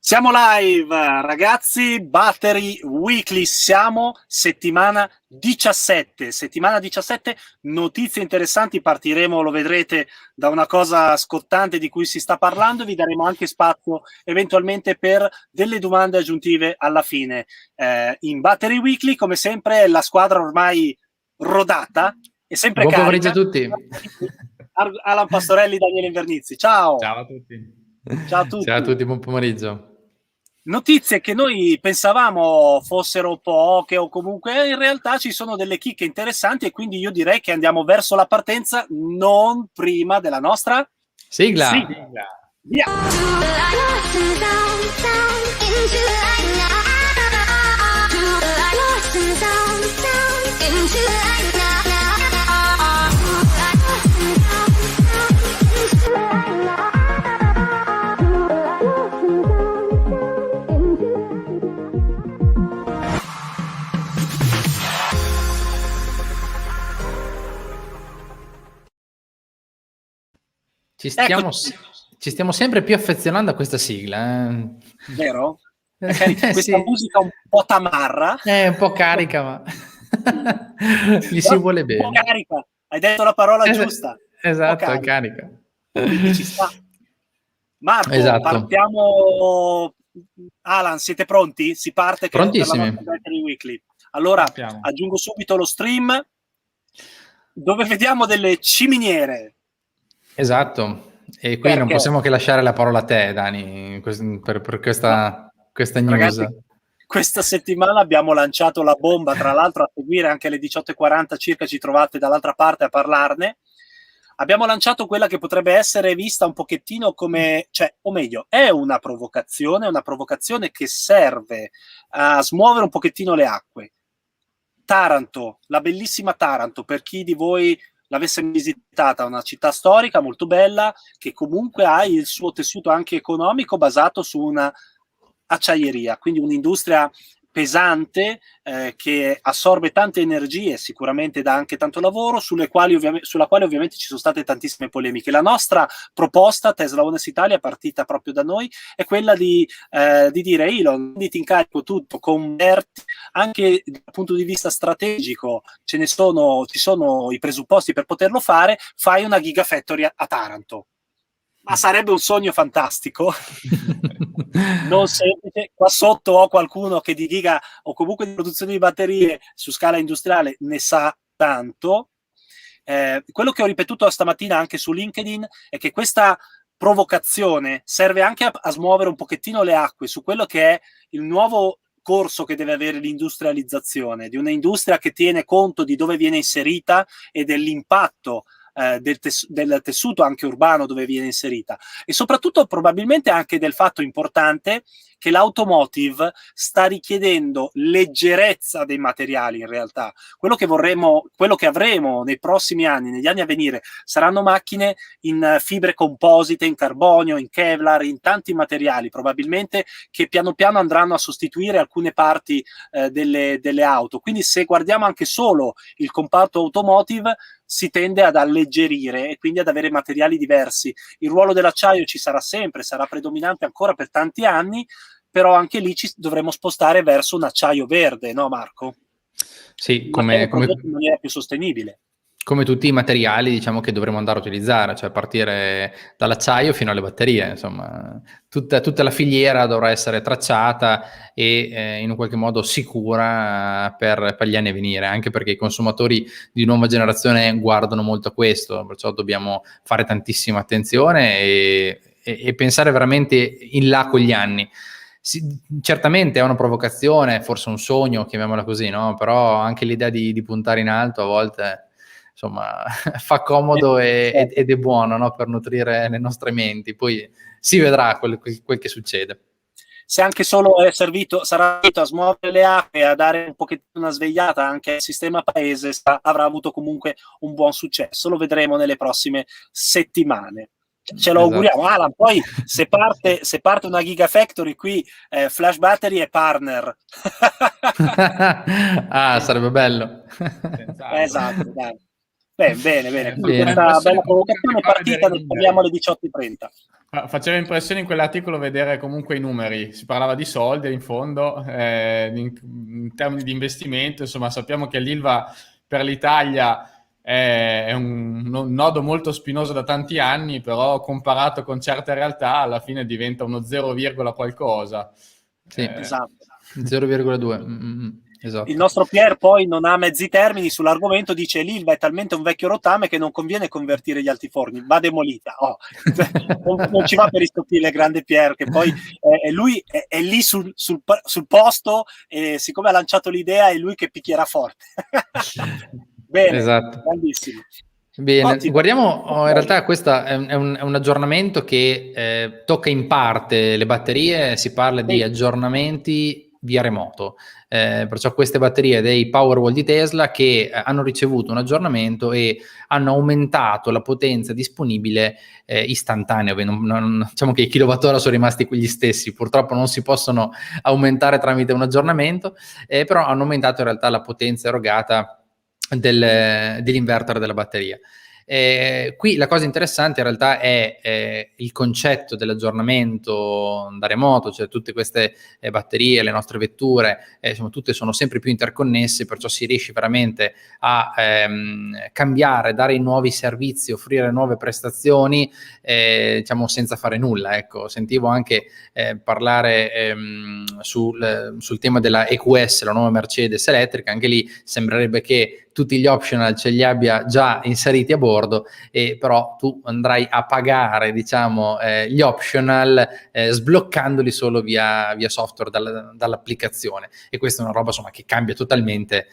Siamo live, ragazzi, Battery Weekly, siamo settimana 17, notizie interessanti, partiremo, lo vedrete, da una cosa scottante di cui si sta parlando, vi daremo anche spazio eventualmente per delle domande aggiuntive alla fine. In Battery Weekly, come sempre, la squadra ormai rodata e sempre Buon carica. pomeriggio a tutti. Alan Pastorelli, Daniele Invernizzi, ciao! Ciao a tutti. Ciao a tutti. Ciao a tutti, buon pomeriggio. Notizie che noi pensavamo fossero poche o comunque in realtà ci sono delle chicche interessanti e quindi io direi che andiamo verso la partenza non prima della nostra sigla. Via! Ci stiamo sempre più affezionando a questa sigla. Vero? Questa sì. Musica un po' tamarra. È un po' carica, ma gli si vuole bene. Un po' carica, hai detto la parola giusta. Esatto, è carica. Quindi ci sta. Marco, esatto. Partiamo. Alan, siete pronti? Si parte per la nostra Battery Weekly. Allora, aggiungo subito lo stream dove vediamo delle ciminiere. Esatto, e qui non possiamo che lasciare la parola a te, Dani, per questa news. Ragazzi, questa settimana abbiamo lanciato la bomba, tra l'altro a seguire anche alle 18:40 circa ci trovate dall'altra parte a parlarne. Abbiamo lanciato quella che potrebbe essere vista un pochettino come, cioè, o meglio, è una provocazione che serve a smuovere un pochettino le acque. Taranto, la bellissima Taranto, per chi di voi l'avesse visitata, una città storica molto bella che comunque ha il suo tessuto anche economico basato su una acciaieria, quindi un'industria pesante che assorbe tante energie, sicuramente dà anche tanto lavoro, sulla quale ovviamente ci sono state tantissime polemiche. La nostra proposta, Tesla Owners Italia, partita proprio da noi, è quella di dire Elon, prenditi in carico tutto, converti, anche dal punto di vista strategico ci sono i presupposti per poterlo fare, fai una gigafactory a Taranto. Ma sarebbe un sogno fantastico. Non semplice. Qua sotto ho qualcuno che di giga o comunque di produzione di batterie su scala industriale ne sa tanto. Quello che ho ripetuto stamattina anche su LinkedIn è che questa provocazione serve anche a smuovere un pochettino le acque su quello che è il nuovo corso che deve avere l'industrializzazione, di un'industria che tiene conto di dove viene inserita e dell'impatto del tessuto anche urbano dove viene inserita, e soprattutto probabilmente anche del fatto importante che l'automotive sta richiedendo leggerezza dei materiali. In realtà quello che avremo nei prossimi anni, negli anni a venire, saranno macchine in fibre composite, in carbonio, in Kevlar, in tanti materiali probabilmente che piano piano andranno a sostituire alcune parti delle auto. Quindi se guardiamo anche solo il comparto automotive si tende ad alleggerire e quindi ad avere materiali diversi. Il ruolo dell'acciaio ci sarà sempre, sarà predominante ancora per tanti anni, però anche lì ci dovremo spostare verso un acciaio verde, no Marco? Sì, come in maniera più sostenibile. Come tutti i materiali, diciamo, che dovremo andare a utilizzare, cioè partire dall'acciaio fino alle batterie, insomma, tutta la filiera dovrà essere tracciata e in un qualche modo sicura per gli anni a venire, anche perché i consumatori di nuova generazione guardano molto a questo, perciò dobbiamo fare tantissima attenzione e pensare veramente in là con gli anni. Certamente è una provocazione, forse un sogno, chiamiamola così, no? Però anche l'idea di puntare in alto a volte, insomma, fa comodo ed è buono, no? Per nutrire le nostre menti. Poi si vedrà quel che succede. Se anche solo sarà servito a smuovere le acque, a dare un pochettino una svegliata anche al sistema paese, avrà avuto comunque un buon successo. Lo vedremo nelle prossime settimane. Ce lo auguriamo. Alan, poi se parte una gigafactory qui, Flash Battery è partner. Sarebbe bello. Esatto, dai. Bene. Con Bene. questa bella Comunque provocazione fa partita, vedere ne parliamo alle 18:30. Faceva impressione in quell'articolo vedere comunque i numeri, si parlava di soldi in fondo, in termini di investimento, insomma sappiamo che l'Ilva per l'Italia è un nodo molto spinoso da tanti anni, però comparato con certe realtà alla fine diventa uno 0, qualcosa. Sì, Esatto. 0,2. Esatto. Il nostro Pier poi non ha mezzi termini sull'argomento, dice l'Ilva è talmente un vecchio rottame che non conviene convertire gli altiforni, va demolita. Non ci va per istoppire grande Pier, che poi lui è lì sul posto, e siccome ha lanciato l'idea è lui che picchierà forte. Bene, esatto. grandissimo. Bene, Ottimo. guardiamo, in realtà questo è un aggiornamento che tocca in parte le batterie, si parla di aggiornamenti via remoto, perciò queste batterie dei Powerwall di Tesla che hanno ricevuto un aggiornamento e hanno aumentato la potenza disponibile istantanea. Diciamo che i kilowattora sono rimasti quegli stessi, purtroppo non si possono aumentare tramite un aggiornamento, però hanno aumentato in realtà la potenza erogata dell'inverter della batteria. Qui la cosa interessante in realtà è il concetto dell'aggiornamento da remoto, cioè tutte queste batterie, le nostre vetture, insomma, tutte sono sempre più interconnesse, perciò si riesce veramente a cambiare, dare nuovi servizi, offrire nuove prestazioni, diciamo senza fare nulla. Ecco, sentivo anche parlare sul tema della EQS, la nuova Mercedes elettrica, anche lì sembrerebbe che tutti gli optional ce li abbia già inseriti a bordo, e però tu andrai a pagare, diciamo, gli optional sbloccandoli solo via software dall'applicazione, e questa è una roba insomma che cambia totalmente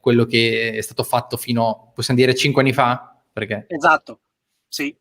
quello che è stato fatto fino, possiamo dire, 5 anni fa? Perché... Esatto, sì,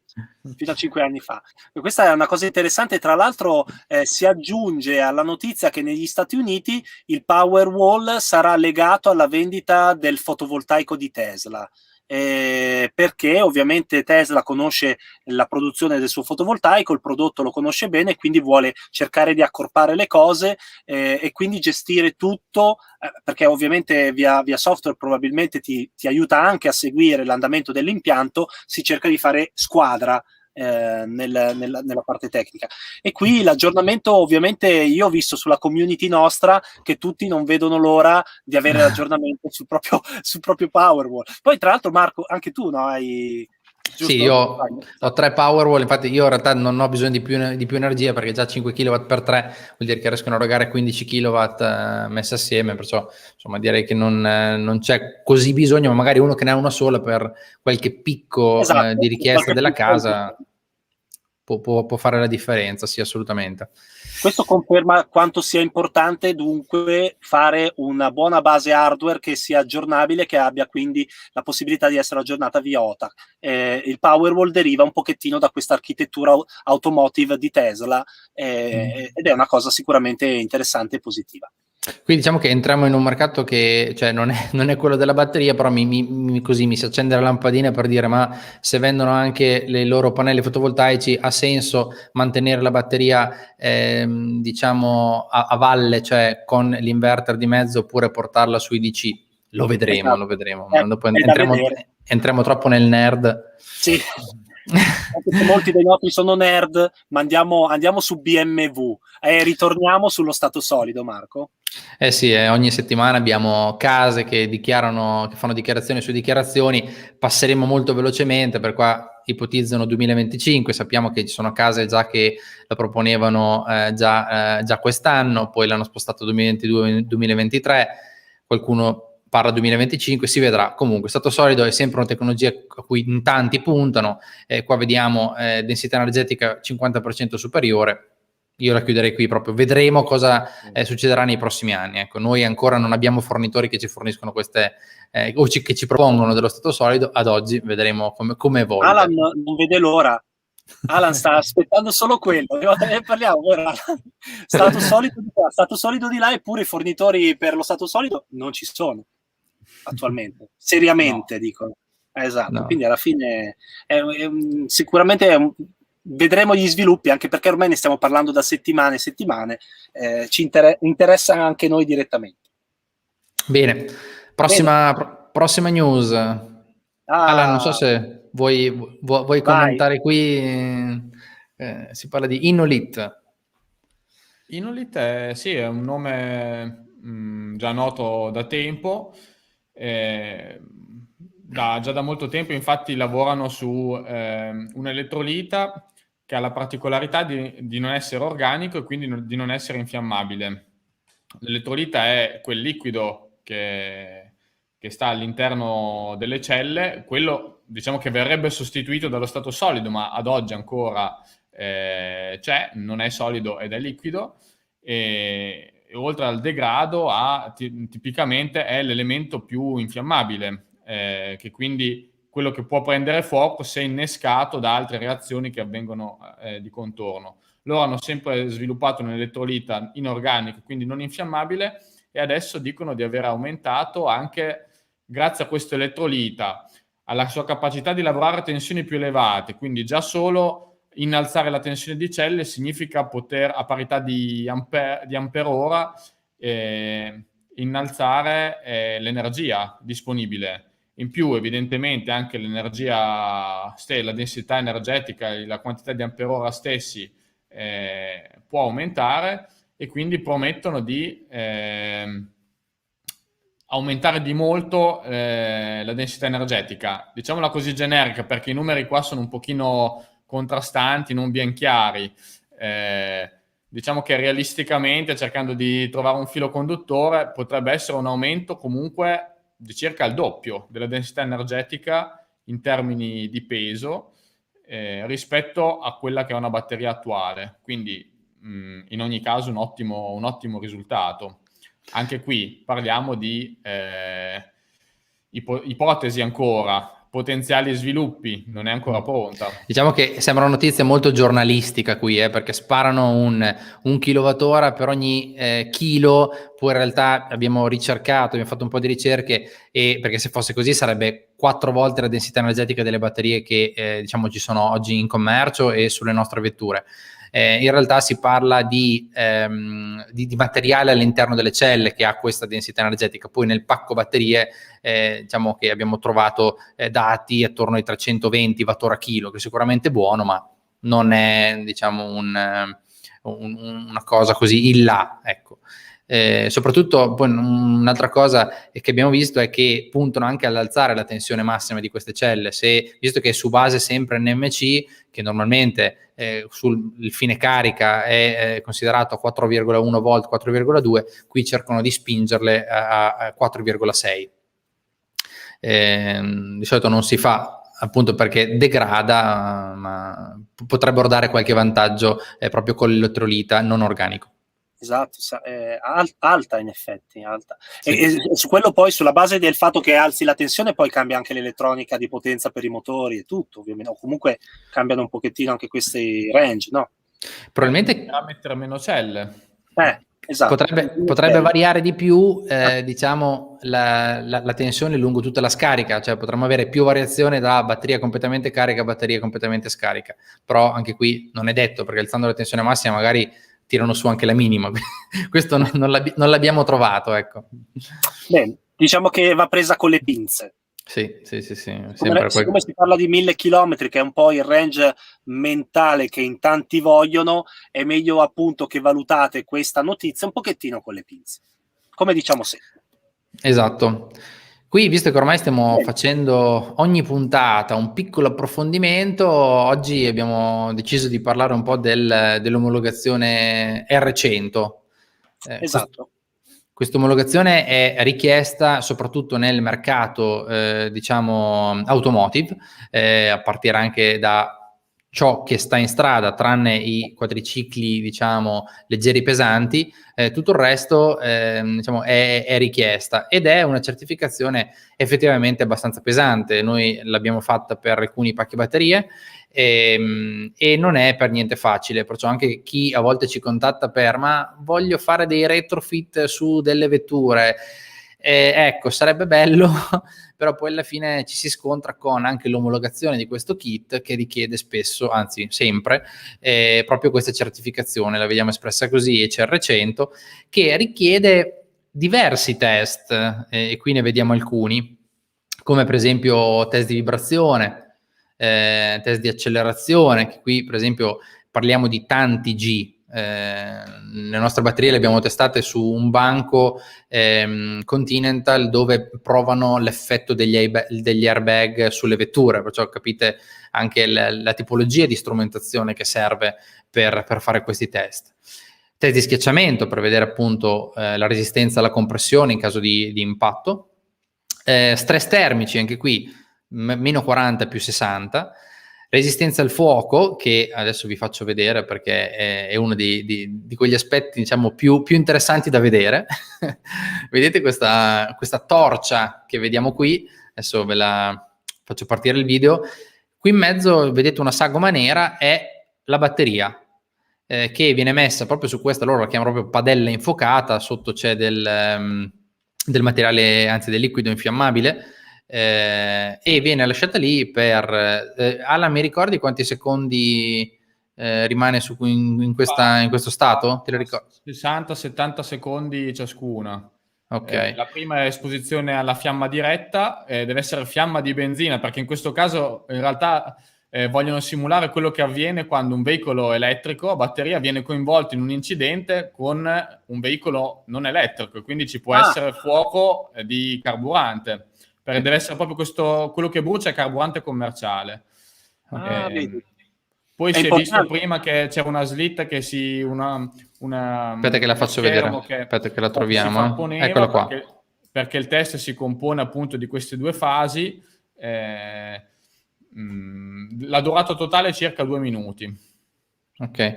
fino a 5 anni fa. E questa è una cosa interessante, tra l'altro si aggiunge alla notizia che negli Stati Uniti il Powerwall sarà legato alla vendita del fotovoltaico di Tesla. Perché ovviamente Tesla conosce la produzione del suo fotovoltaico, il prodotto lo conosce bene, quindi vuole cercare di accorpare le cose e quindi gestire tutto, perché ovviamente via software probabilmente ti aiuta anche a seguire l'andamento dell'impianto, si cerca di fare squadra nella parte tecnica. E qui l'aggiornamento, ovviamente io ho visto sulla community nostra che tutti non vedono l'ora di avere l'aggiornamento sul proprio Powerwall. Poi tra l'altro Marco, anche tu no, hai... Giusto? Sì, io ho 3 Powerwall, infatti io in realtà non ho bisogno di più energia, perché già 5 kW per 3 vuol dire che riescono a erogare 15 kW messe assieme, perciò insomma direi che non c'è così bisogno, ma magari uno che ne ha una sola per qualche picco di richiesta della casa può fare la differenza, sì, assolutamente. Questo conferma quanto sia importante dunque fare una buona base hardware che sia aggiornabile, che abbia quindi la possibilità di essere aggiornata via OTA. Il Powerwall deriva un pochettino da questa architettura automotive di Tesla ed è una cosa sicuramente interessante e positiva. Qui diciamo che entriamo in un mercato che, cioè, non è quello della batteria, però così mi si accende la lampadina per dire: ma se vendono anche i loro pannelli fotovoltaici, ha senso mantenere la batteria diciamo a valle, cioè con l'inverter di mezzo, oppure portarla sui DC? Lo vedremo, esatto. lo vedremo. Dopo entriamo troppo nel nerd. Sì. Anche se molti dei nostri sono nerd, ma andiamo su BMW e ritorniamo sullo stato solido, Marco. Sì, ogni settimana abbiamo case che fanno dichiarazioni su dichiarazioni. Passeremo molto velocemente, per qua ipotizzano 2025, sappiamo che ci sono case già che la proponevano già quest'anno, poi l'hanno spostato 2022-2023, qualcuno parla 2025, si vedrà. Comunque stato solido è sempre una tecnologia a cui in tanti puntano, qua vediamo densità energetica 50% superiore. Io la chiuderei qui proprio, vedremo cosa succederà nei prossimi anni. Ecco, noi ancora non abbiamo fornitori che ci forniscono queste o che ci propongono dello stato solido. Ad oggi vedremo come evolve. Alan non vede l'ora. Alan sta aspettando solo quello. Parliamo ora. Stato solido di qua, stato solido di là, eppure i fornitori per lo stato solido non ci sono attualmente. Seriamente, no. Dicono. Esatto. No. Quindi alla fine sicuramente vedremo gli sviluppi, anche perché ormai ne stiamo parlando da settimane e settimane. Ci interessa anche noi direttamente. Bene. Prossima news. Alan, non so se vuoi commentare qui, si parla di Inolit. Inolit sì, è un nome già noto da tempo, già da molto tempo infatti lavorano su un'elettrolita che ha la particolarità di non essere organico e quindi di non essere infiammabile. L'elettrolita è quel liquido che sta all'interno delle celle, quello diciamo che verrebbe sostituito dallo stato solido, ma ad oggi ancora c'è, non è solido ed è liquido, e oltre al degrado tipicamente è l'elemento più infiammabile, che quindi quello che può prendere fuoco se innescato da altre reazioni che avvengono di contorno. Loro hanno sempre sviluppato un'elettrolita inorganica, quindi non infiammabile, e adesso dicono di aver aumentato anche, grazie a questo elettrolita, alla sua capacità di lavorare a tensioni più elevate, quindi già solo innalzare la tensione di celle significa poter, a parità di amperora, innalzare l'energia disponibile. In più, evidentemente, anche l'energia, la densità energetica e la quantità di amperora stessi può aumentare, e quindi promettono di aumentare di molto la densità energetica. Diciamola così generica, perché i numeri qua sono un pochino contrastanti, non ben chiari. Diciamo che realisticamente, cercando di trovare un filo conduttore, potrebbe essere un aumento comunque di circa il doppio della densità energetica in termini di peso rispetto a quella che è una batteria attuale. Quindi in ogni caso un ottimo risultato. Anche qui parliamo di ipotesi ancora, potenziali sviluppi, non è ancora pronta. Diciamo che sembra una notizia molto giornalistica qui, perché sparano un kilowattora per ogni chilo. Poi in realtà abbiamo fatto un po' di ricerche, e perché se fosse così sarebbe 4 volte la densità energetica delle batterie che diciamo ci sono oggi in commercio e sulle nostre vetture. In realtà si parla di materiale all'interno delle celle che ha questa densità energetica. Poi nel pacco batterie diciamo che abbiamo trovato dati attorno ai 320 watt/kg, che è sicuramente buono, ma non è, diciamo, una cosa così in là, ecco. Soprattutto poi un'altra cosa che abbiamo visto è che puntano anche ad alzare la tensione massima di queste celle, visto che è su base sempre NMC, che normalmente sul fine carica è considerato a 4,1 volt, 4,2, qui cercano di spingerle a 4,6. Di solito non si fa, appunto perché degrada, ma potrebbero dare qualche vantaggio proprio con l'elettrolita non organico. Esatto, alta in effetti, alta. Sì. E su quello poi, sulla base del fatto che alzi la tensione, poi cambia anche l'elettronica di potenza per i motori e tutto, ovviamente, o comunque cambiano un pochettino anche questi range, no? Probabilmente a mettere meno celle. Esatto. Potrebbe variare di più diciamo la tensione lungo tutta la scarica, cioè potremmo avere più variazione da batteria completamente carica a batteria completamente scarica, però anche qui non è detto, perché alzando la tensione massima magari tirano su anche la minima. Questo non l'abbiamo trovato, ecco. Bene, diciamo che va presa con le pinze. Sì. Siccome si parla di 1000 chilometri, che è un po' il range mentale che in tanti vogliono, è meglio appunto che valutate questa notizia un pochettino con le pinze, come diciamo sempre. Esatto. Qui, visto che ormai stiamo facendo ogni puntata un piccolo approfondimento, oggi abbiamo deciso di parlare un po' dell'omologazione R100. Esatto. Questa omologazione è richiesta soprattutto nel mercato, diciamo, automotive, a partire anche da ciò che sta in strada, tranne i quadricicli, diciamo, leggeri pesanti. Tutto il resto diciamo, è richiesta, ed è una certificazione effettivamente abbastanza pesante. Noi l'abbiamo fatta per alcuni pacchi batterie e non è per niente facile, perciò anche chi a volte ci contatta ma voglio fare dei retrofit su delle vetture, ecco, sarebbe bello, però poi alla fine ci si scontra con anche l'omologazione di questo kit, che richiede spesso, anzi sempre, proprio questa certificazione, la vediamo espressa così, ECR100, che richiede diversi test, e qui ne vediamo alcuni. come per esempio test di vibrazione, test di accelerazione, che qui per esempio parliamo di tanti G. Le nostre batterie le abbiamo testate su un banco Continental, dove provano l'effetto degli airbag sulle vetture, perciò capite anche la tipologia di strumentazione che serve per fare questi test. Test di schiacciamento per vedere appunto la resistenza alla compressione in caso di impatto. Stress termici, anche qui meno 40 più 60. Resistenza al fuoco, che adesso vi faccio vedere perché è uno di quegli aspetti, diciamo, più interessanti da vedere. Vedete questa torcia che vediamo qui? Adesso ve la faccio partire il video. Qui in mezzo vedete una sagoma nera, è la batteria, che viene messa proprio su questa, loro la chiamano proprio padella infuocata, sotto c'è del materiale, anzi del liquido infiammabile, e viene lasciata lì per Alan, mi ricordi quanti secondi rimane in questo stato? Te lo ricordi? 60-70 secondi ciascuna. Ok. La prima è esposizione alla fiamma diretta, deve essere fiamma di benzina, perché in questo caso in realtà vogliono simulare quello che avviene quando un veicolo elettrico a batteria viene coinvolto in un incidente con un veicolo non elettrico, quindi ci può essere fuoco di carburante, perché deve essere proprio questo, quello che brucia è carburante commerciale. Poi si è visto prima che c'era una slitta che aspetta che la faccio vedere, aspetta che la troviamo, eccola qua. Perché il test si compone appunto di queste due fasi. La durata totale è circa 2 minuti. Ok,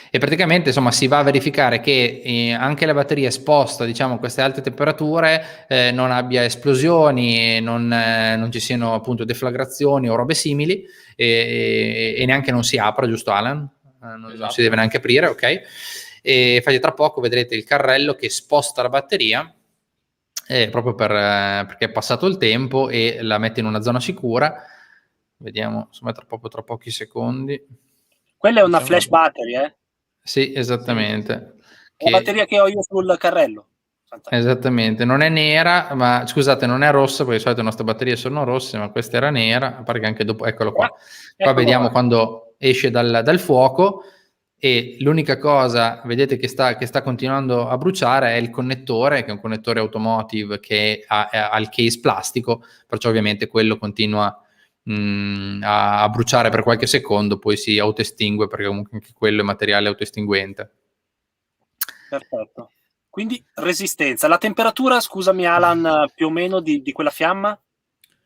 e praticamente insomma si va a verificare che anche la batteria esposta, diciamo, a queste alte temperature non abbia esplosioni, non ci siano appunto deflagrazioni o robe simili, e neanche non si apra, giusto Alan? Non si deve neanche aprire, ok? E infatti tra poco vedrete il carrello che sposta la batteria proprio perché è passato il tempo, e la mette in una zona sicura. Vediamo, insomma, tra pochi secondi. Quella è una flash battery, eh? Sì, esattamente. La batteria che ho io sul carrello. Fantastico. Esattamente, non è nera, ma scusate, non è rossa, perché di solito le nostre batterie sono rosse, ma questa era nera, a parte che anche dopo, eccolo qua. Qua vediamo quando esce dal fuoco, e l'unica cosa, vedete, che sta continuando a bruciare è il connettore, che è un connettore automotive che ha il case plastico, perciò ovviamente quello continua a bruciare per qualche secondo, poi si autoestingue, perché comunque anche quello è materiale autoestinguente. Perfetto. Quindi resistenza. La temperatura, scusami Alan, più o meno di quella fiamma?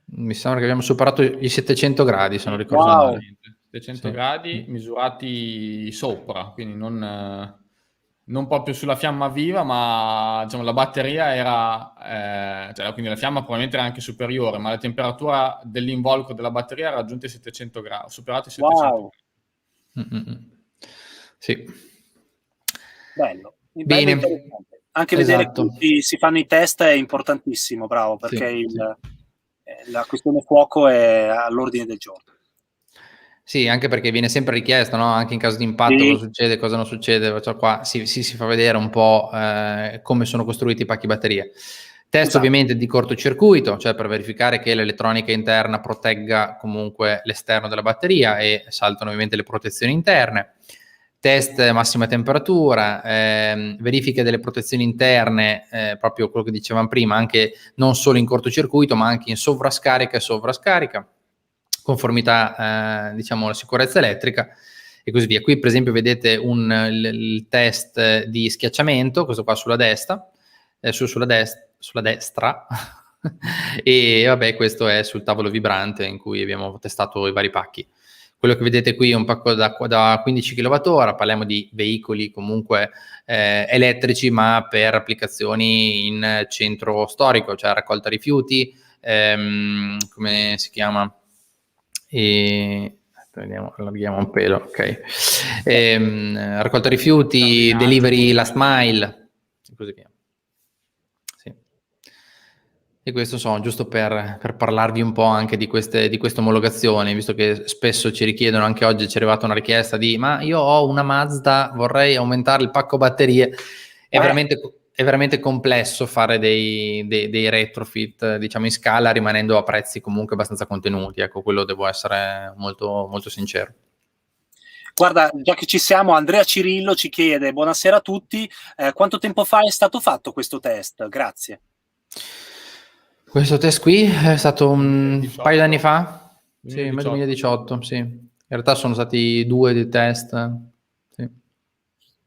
Mi sembra che abbiamo superato i 700 gradi, se non ricordo male. 700 gradi misurati sopra, quindi non proprio sulla fiamma viva, ma diciamo la batteria era, quindi la fiamma probabilmente era anche superiore, ma la temperatura dell'involucro della batteria ha raggiunto i 700 gradi, superato i 700 gradi. Sì. Bello. Bene. Anche vedere che si fanno i test è importantissimo, bravo, perché la questione fuoco è all'ordine del giorno. Sì, anche perché viene sempre richiesto, no? Anche in caso di impatto, cosa succede, cosa non succede, cioè qua si fa vedere un po' come sono costruiti i pacchi batterie. Test ovviamente di cortocircuito, cioè per verificare che l'elettronica interna protegga comunque l'esterno della batteria, e saltano ovviamente le protezioni interne. Test massima temperatura, verifiche delle protezioni interne, proprio quello che dicevamo prima, anche non solo in cortocircuito, ma anche in sovrascarica e sovrascarica. Conformità, diciamo, alla sicurezza elettrica e così via. Qui per esempio vedete il test di schiacciamento, questo qua sulla destra, sulla destra e vabbè, questo è sul tavolo vibrante in cui abbiamo testato i vari pacchi. Quello che vedete qui è un pacco da 15 kWh, parliamo di veicoli comunque elettrici, ma per applicazioni in centro storico, cioè raccolta rifiuti, come si chiama? Vediamo, allarghiamo un pelo, ok. Raccolta rifiuti, delivery last mile, e così via. Sì. E questo sono giusto per parlarvi un po' anche di queste omologazioni, visto che spesso ci richiedono, anche oggi ci è arrivata una richiesta ma io ho una Mazda, vorrei aumentare il pacco batterie. È veramente è veramente complesso fare dei retrofit, diciamo, in scala, rimanendo a prezzi comunque abbastanza contenuti. Ecco, quello devo essere molto, molto sincero. Guarda, già che ci siamo, Andrea Cirillo ci chiede: buonasera a tutti, quanto tempo fa è stato fatto questo test? Grazie. Questo test qui è stato un 2018. paio d'anni fa? Sì, 2018. 2018, sì. In realtà sono stati 2 dei test. Sì.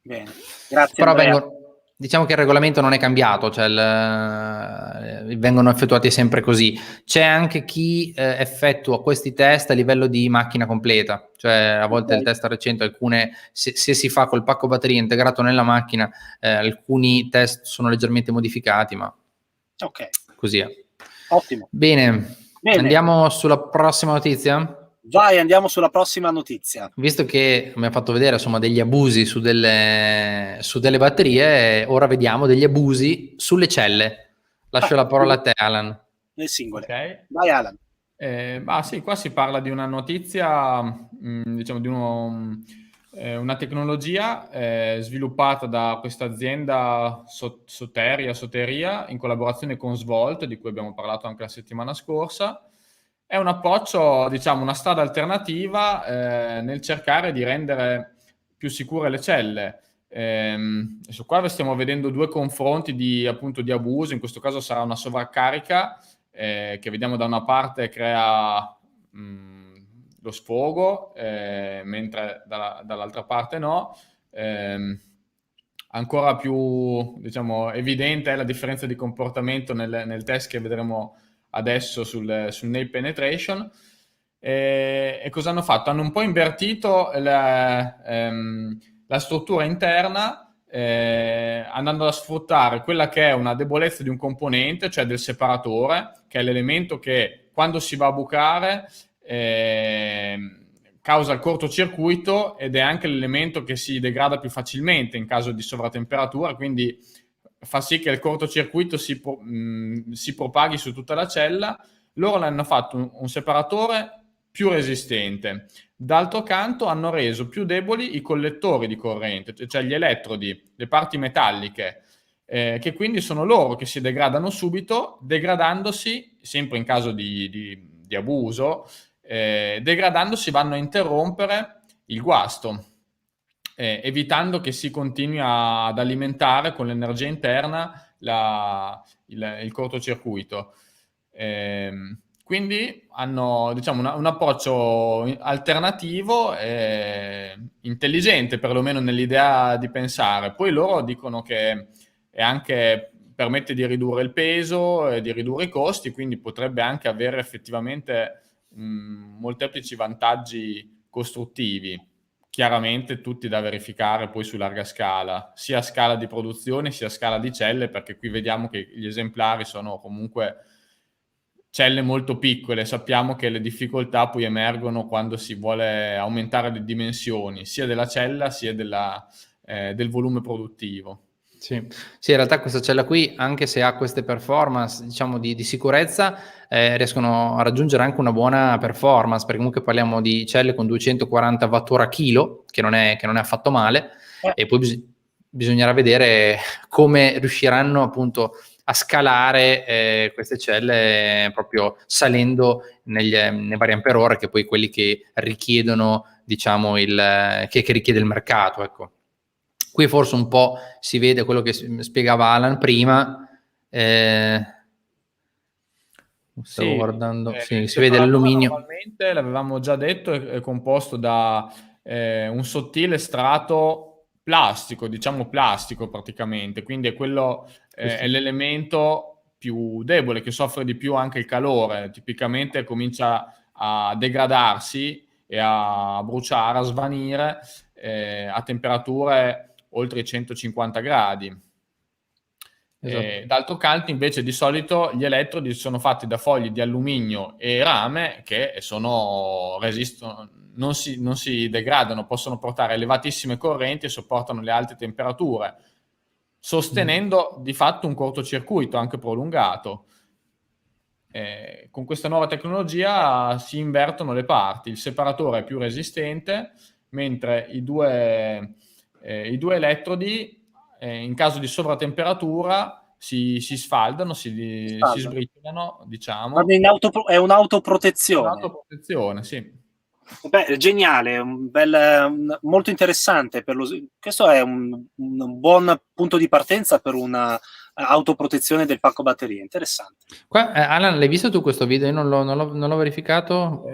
Bene, grazie Però Andrea. diciamo che il regolamento non è cambiato, cioè vengono effettuati sempre così. C'è anche chi effettua questi test a livello di macchina completa, cioè a volte il test recente, alcune, se si fa col pacco batteria integrato nella macchina, alcuni test sono leggermente modificati, ma così è. Ottimo. Bene, andiamo sulla prossima notizia? Vai, andiamo sulla prossima notizia. Visto che mi ha fatto vedere insomma degli abusi su delle batterie, ora vediamo degli abusi sulle celle. Lascio la parola a te, Alan. Le singole. Okay. Vai Alan. Sì, qua si parla di una notizia, diciamo di una tecnologia sviluppata da questa azienda Soteria in collaborazione con Svolt, di cui abbiamo parlato anche la settimana scorsa. È un approccio, diciamo, una strada alternativa nel cercare di rendere più sicure le celle. Adesso qua stiamo vedendo due confronti di abuso. In questo caso sarà una sovraccarica che vediamo da una parte crea lo sfogo, mentre dall'altra parte no. Ancora più, diciamo, evidente è la differenza di comportamento nel test che vedremo adesso sul nail penetration. E cosa hanno fatto? Hanno un po' invertito la struttura interna, andando a sfruttare quella che è una debolezza di un componente, cioè del separatore, che è l'elemento che quando si va a bucare causa il cortocircuito, ed è anche l'elemento che si degrada più facilmente in caso di sovratemperatura, quindi fa sì che il cortocircuito si propaghi su tutta la cella. Loro hanno fatto un separatore più resistente. D'altro canto hanno reso più deboli i collettori di corrente, cioè gli elettrodi, le parti metalliche, che quindi sono loro che si degradano subito, degradandosi, sempre in caso di abuso, degradandosi vanno a interrompere il guasto, evitando che si continui ad alimentare con l'energia interna il cortocircuito. Quindi hanno, diciamo, un approccio alternativo, intelligente perlomeno nell'idea di pensare. Poi loro dicono che è anche permette di ridurre il peso e di ridurre i costi, quindi potrebbe anche avere effettivamente molteplici vantaggi costruttivi. Chiaramente tutti da verificare poi su larga scala, sia a scala di produzione sia a scala di celle, perché qui vediamo che gli esemplari sono comunque celle molto piccole. Sappiamo che le difficoltà poi emergono quando si vuole aumentare le dimensioni sia della cella sia del volume produttivo. Sì, in realtà questa cella qui, anche se ha queste performance, diciamo, di sicurezza, riescono a raggiungere anche una buona performance, perché comunque parliamo di celle con 240 Wh chilo, che non è affatto male, e poi bisognerà vedere come riusciranno appunto a scalare queste celle, proprio salendo nei vari ampere-ore, che poi quelli che richiedono, diciamo, che richiede il mercato, ecco. Qui forse un po' si vede quello che spiegava Alan prima. Stavo guardando, si vede l'alluminio. Normalmente, l'avevamo già detto, è composto da un sottile strato plastico, diciamo plastico praticamente, quindi è quello, è l'elemento più debole, che soffre di più anche il calore. Tipicamente comincia a degradarsi e a bruciare, a svanire a temperature oltre i 150 gradi. Esatto. D'altro canto invece di solito gli elettrodi sono fatti da fogli di alluminio e rame che resistono, non si degradano, possono portare elevatissime correnti e sopportano le alte temperature, sostenendo di fatto un cortocircuito anche prolungato. Con questa nuova tecnologia si invertono le parti, il separatore è più resistente, mentre i due elettrodi in caso di sovratemperatura si sfaldano, si sbriciolano, diciamo. È un'autoprotezione. Un'autoprotezione, sì. Beh, è geniale, molto interessante. Questo è un buon punto di partenza per una autoprotezione del pacco batterie. Interessante. Qua, Alan, l'hai visto tu questo video? Io non l'ho verificato.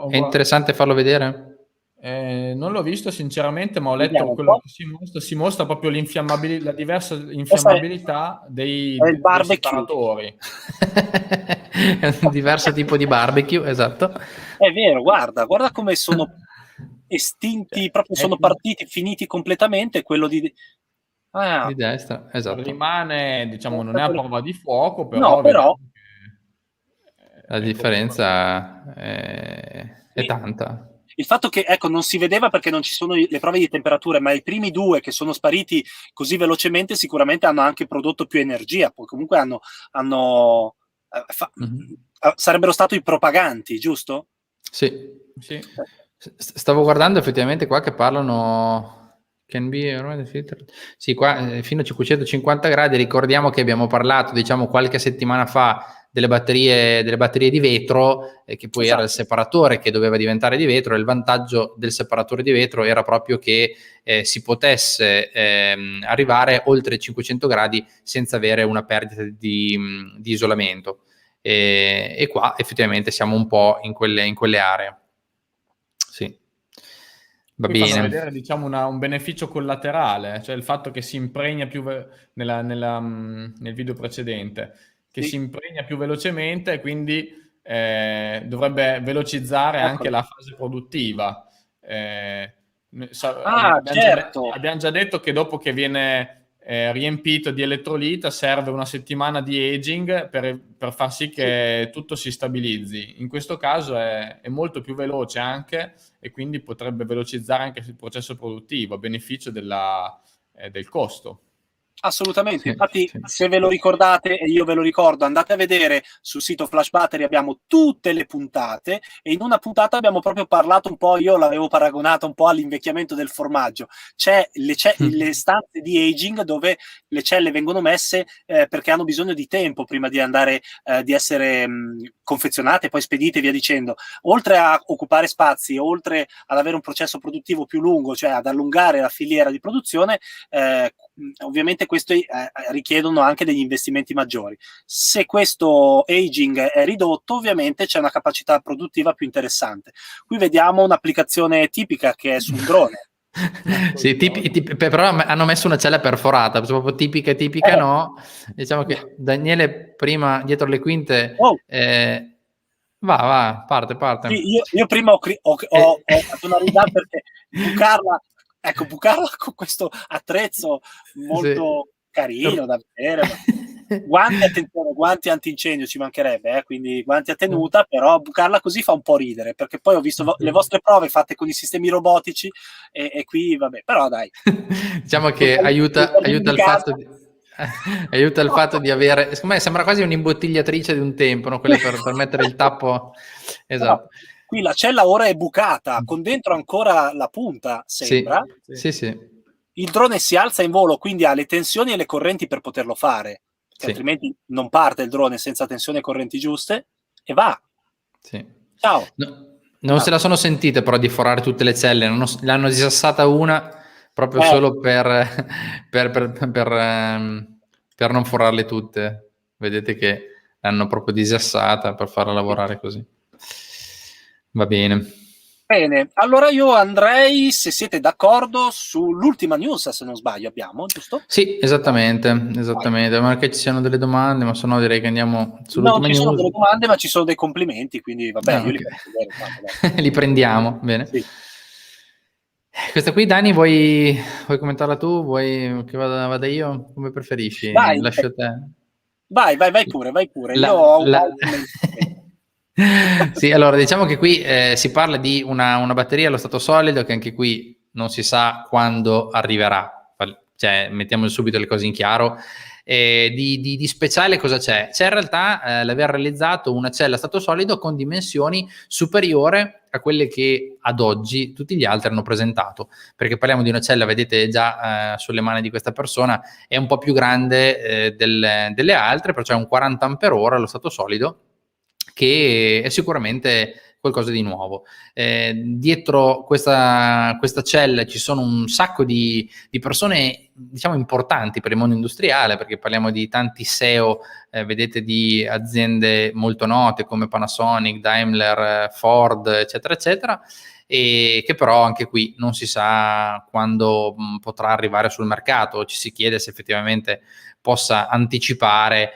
È interessante farlo vedere? Non l'ho visto sinceramente, ma ho letto Vediamo quello un che si mostra proprio la diversa infiammabilità dei separatori. È un diverso tipo di barbecue, esatto. È vero, guarda come sono estinti, proprio sono partiti, finiti completamente, quello di destra, esatto. Rimane, diciamo, non è a prova di fuoco, no, però la differenza è tanta. Il fatto che, ecco, non si vedeva perché non ci sono le prove di temperatura, ma i primi due che sono spariti così velocemente sicuramente hanno anche prodotto più energia, poi comunque sarebbero stati i propaganti, giusto? Sì. Stavo guardando effettivamente qua che parlano sì, qua fino a 550 gradi. Ricordiamo che abbiamo parlato, diciamo, qualche settimana fa delle batterie di vetro, che poi era il separatore che doveva diventare di vetro, e il vantaggio del separatore di vetro era proprio che si potesse arrivare oltre 500 gradi senza avere una perdita di isolamento, e qua effettivamente siamo un po' in quelle aree. Sì. Va Qui bene. fanno vedere, diciamo, un beneficio collaterale, cioè il fatto che si impregna più nel video precedente, che si impregna più velocemente e quindi dovrebbe velocizzare anche la fase produttiva. Abbiamo già detto che dopo che viene riempito di elettrolita serve una settimana di aging per far sì che tutto si stabilizzi. In questo caso è molto più veloce anche, e quindi potrebbe velocizzare anche il processo produttivo a beneficio del costo. Assolutamente, infatti se ve lo ricordate, e io ve lo ricordo, andate a vedere sul sito Flash Battery, abbiamo tutte le puntate, e in una puntata abbiamo proprio parlato un po', io l'avevo paragonata un po' all'invecchiamento del formaggio. C'è le stanze di aging dove le celle vengono messe perché hanno bisogno di tempo prima di andare di essere confezionate, poi spedite e via dicendo. Oltre a occupare spazi, oltre ad avere un processo produttivo più lungo, cioè ad allungare la filiera di produzione, ovviamente questo richiedono anche degli investimenti maggiori. Se questo aging è ridotto, ovviamente c'è una capacità produttiva più interessante. Qui vediamo un'applicazione tipica che è sul drone. Sì, però hanno messo una cella perforata, proprio tipica no. Diciamo che Daniele prima dietro le quinte va, parte. Sì, io prima ho fatto una risata perché bucarla con questo attrezzo molto carino da vedere. Guanti antincendio ci mancherebbe, quindi guanti a tenuta, però bucarla così fa un po' ridere, perché poi ho visto le vostre prove fatte con i sistemi robotici e qui vabbè, però dai. Diciamo che aiuta il fatto di avere, secondo me sembra quasi un'imbottigliatrice di un tempo, no? Quelle per mettere il tappo. Esatto. No, qui la cella ora è bucata, con dentro ancora la punta, sembra. Sì. Il drone si alza in volo, quindi ha le tensioni e le correnti per poterlo fare, altrimenti non parte il drone senza tensioni e correnti giuste, e va. Sì. Ciao. Non se la sono sentita però di forare tutte le celle, l'hanno disassata una proprio solo per non forarle tutte. Vedete che l'hanno proprio disassata per farla lavorare così. Va bene. Bene, allora io andrei, se siete d'accordo, sull'ultima news, se non sbaglio, abbiamo, giusto? Sì, esattamente, ma che ci siano delle domande, ma se no direi che andiamo sull'ultima news. Non ci sono delle domande, ma ci sono dei complimenti, quindi vabbè, io li posso vedere. Li prendiamo, bene. Sì. Questa qui, Dani, vuoi commentarla tu? Vuoi che vada io? Come preferisci? Vai, lascio te. Vai pure. Io ho Sì, allora diciamo che qui si parla di una batteria allo stato solido che anche qui non si sa quando arriverà, cioè mettiamo subito le cose in chiaro. Di speciale cosa c'è? C'è in realtà l'aver realizzato una cella a stato solido con dimensioni superiore a quelle che ad oggi tutti gli altri hanno presentato, perché parliamo di una cella, vedete già sulle mani di questa persona, è un po' più grande delle altre, perciò è un 40 ampere-ora allo stato solido, che è sicuramente qualcosa di nuovo. Dietro questa cella ci sono un sacco di persone, diciamo, importanti per il mondo industriale, perché parliamo di tanti CEO, vedete, di aziende molto note come Panasonic, Daimler, Ford, eccetera, eccetera, e che però anche qui non si sa quando potrà arrivare sul mercato. Ci si chiede se effettivamente possa anticipare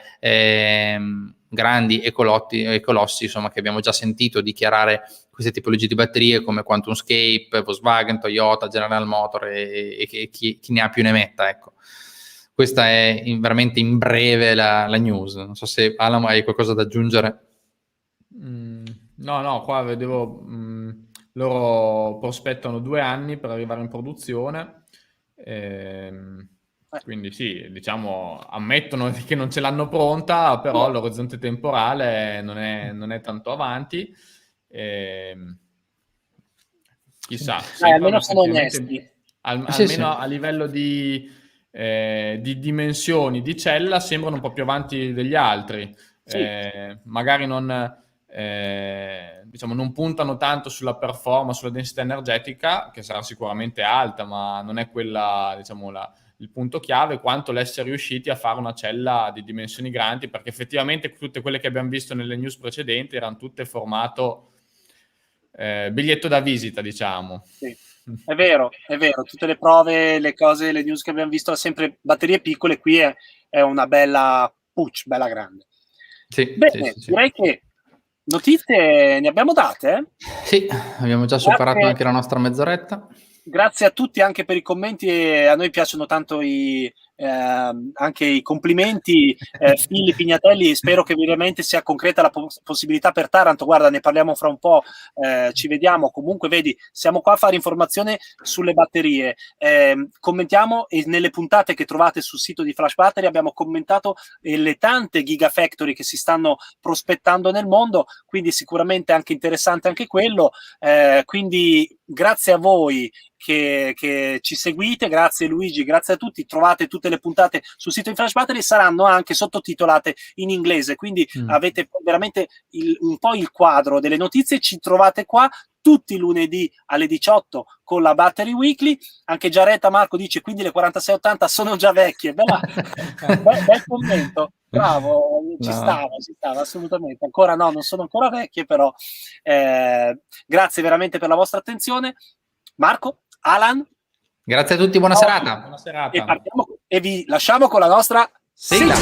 grandi colossi, insomma, che abbiamo già sentito dichiarare queste tipologie di batterie come QuantumScape, Volkswagen, Toyota, General Motors e chi ne ha più ne metta, ecco. Questa è veramente in breve la news. Non so se Alan hai qualcosa da aggiungere. No, qua vedevo loro prospettano 2 anni per arrivare in produzione. Quindi sì, diciamo, ammettono che non ce l'hanno pronta, però l'orizzonte temporale non è tanto avanti. Chissà, almeno sono onesti. Almeno a livello di dimensioni di cella sembrano un po' più avanti degli altri. Sì. Magari diciamo, non puntano tanto sulla performance, sulla densità energetica, che sarà sicuramente alta, ma non è quella, diciamo, il punto chiave, quanto l'essere riusciti a fare una cella di dimensioni grandi, perché effettivamente tutte quelle che abbiamo visto nelle news precedenti erano tutte formato biglietto da visita, diciamo. Sì. È vero, tutte le prove, le cose, le news che abbiamo visto sono sempre batterie piccole, qui è una bella push, bella grande. Sì, bene, sì. Direi che notizie ne abbiamo date? Sì, abbiamo già superato anche la nostra mezz'oretta. Grazie a tutti anche per i commenti, e a noi piacciono tanto anche i complimenti. Fili Pignatelli, spero che veramente sia concreta la possibilità per Taranto. Guarda, ne parliamo fra un po', ci vediamo. Comunque vedi, siamo qua a fare informazione sulle batterie. Commentiamo, e nelle puntate che trovate sul sito di Flash Battery abbiamo commentato le tante Gigafactory che si stanno prospettando nel mondo, quindi sicuramente anche interessante anche quello. Quindi grazie a voi che ci seguite, grazie Luigi, grazie a tutti. Trovate tutte le puntate sul sito di Flash Battery, saranno anche sottotitolate in inglese, quindi avete veramente un po' il quadro delle notizie. Ci trovate qua tutti i lunedì alle 18 con la Battery Weekly. Anche Giaretta Marco dice quindi le 4680 sono già vecchie. Bel commento, bravo, ci stava assolutamente. Ancora no, non sono ancora vecchie, però grazie veramente per la vostra attenzione. Marco, Alan, grazie a tutti, buona serata. Buona serata. E vi lasciamo con la nostra sigla.